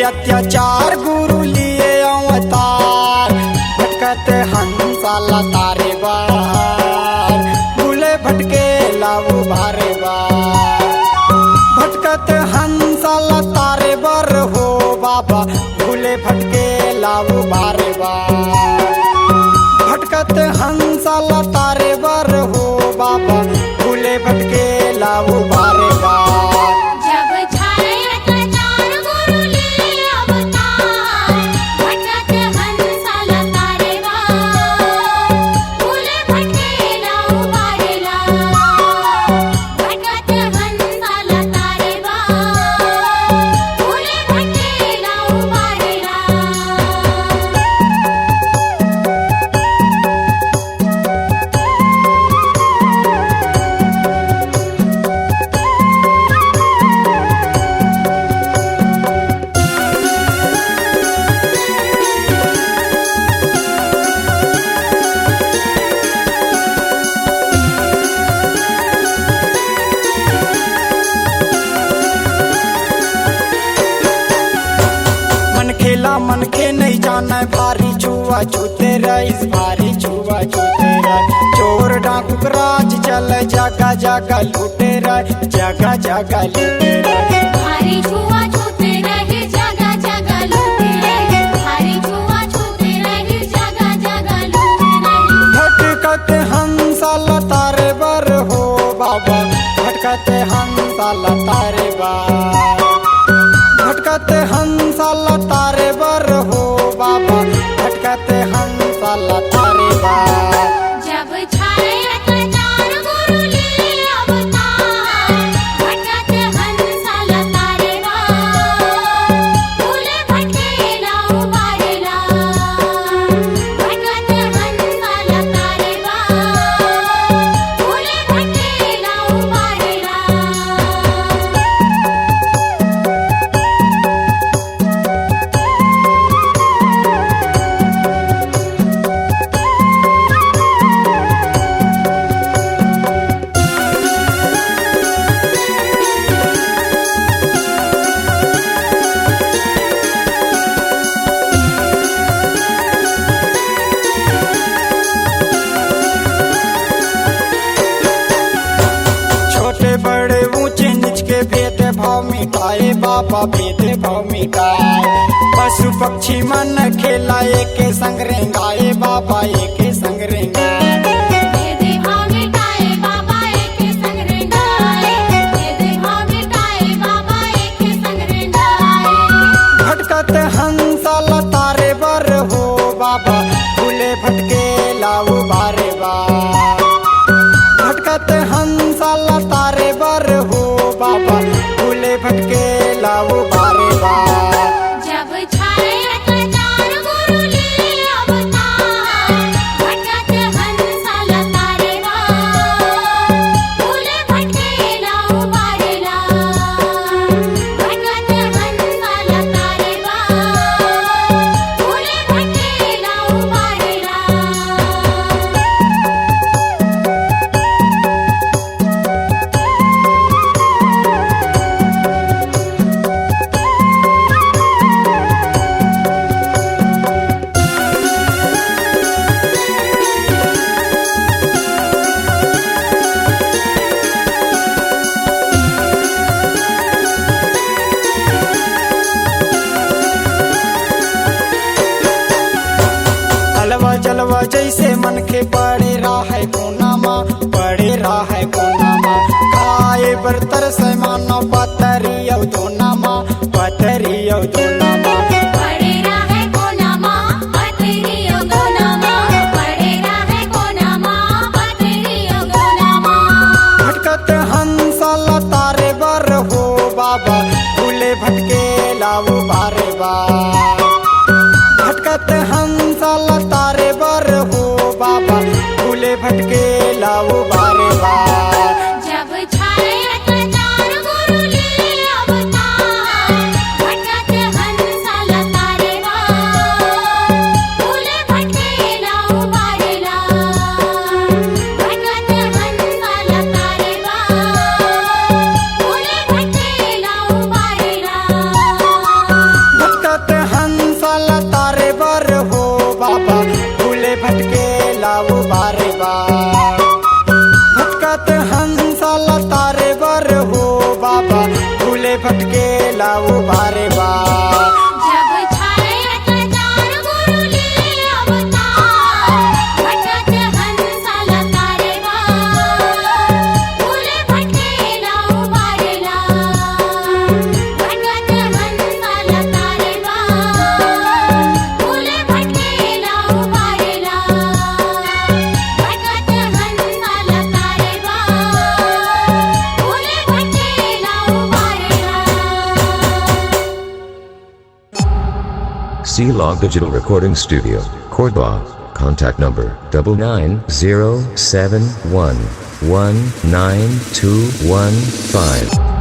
अत्याचार गुरु लिए अवतार, भटकत हंसाला तारे बार, भूले भटके लाऊ भारे बार। भटकत हंसाला तारे बर हो बाबा, भूले भटके लाऊ भारे बार। भटकत हंसाला तारे बर हो बाबा, भूले भटके लाऊ भारे बार। मन के नहीं जाना भारी छुआ छूते रईस, भारी छुआ छूते रह। चोर डाकू राज चल जगह जगह लूटे रह, जगह जगह लूटे रह। भारी छुआ छूते रहे जगह जगह लूटे रहे, भारी छुआ छूते रहे जगह जगह लूटे रहे। भटकत हंसाला तारे बर हो बाबा, भटकत हंसाला तारे बर। भटकत हंसाला तारे बर हो बाबा, भटकत हंसाला तारे बर। जब छाए अत्याचार गुरु लिए अवतार, भटकत हंसाला तारे बार, भूले भटके लाऊ भारे लार। भटकत हंसाला तारे बार, भूले भटके लाऊ भारे लार। छोटे बड़े ऊंचे नीच के भेद भाव मिटाए बाबा, भेद भाव मिटाए। पशु पक्षी मन खेला एक संग रेंगाए बाबा, एक संग रेंगाए। भेद भाव मिटाए बाबा एक संग रेंगाए, भेद भाव मिटाए बाबा एक संग रेंगाए। भटकत हंसाला तारे बर हो बाबा, भूले भटके लाऊ भारे बार। भटकत हंसाला तारे बर हो बाबा, भूले भटके लाऊ भारे बार। जब छाए अत्याचार गुरु लिए अवतार, भटकत हंसाला तारे बार, भूले भटके लाऊ भारे लार। भटकत हंसाला तारे बार, भूले भटके लाऊ भारे लार। अलवा जलवा जैसे मन के पड़े रहा है कोना माँ, पड़े रहा है कोना माँ। खाए बरतर से मानो पतरी औ दोना माँ, पतरी औ दोना माँ। पड़े रहे कोना माँ, पतरी ओ दोना माँ, पड़े रहे कोना माँ, पतरी ओ दोना माँ। भटकत हंसाला तारे बर हो बाबा, भूले भटके लाऊ भारे बार। भटकत हंसाला तारे बर हो बाबा, भूले भटके लाऊ भारे बार। जब छाए अत्याचार गुरु लिए अवतार, भटकत भटके लाओ बारे बार जब छाए अत्याचार गुरु लिए अवतार भटकत हंस लतारे बार भूले भटके लाओ बारे लार भटकत हंस लतारे बार भूले भटके लाओ बारे लार भटकत हंस लतारे बार भूले भटके लाओ बारे लार C-Log Digital Recording Studio, Cordoba. Contact number 99071192115.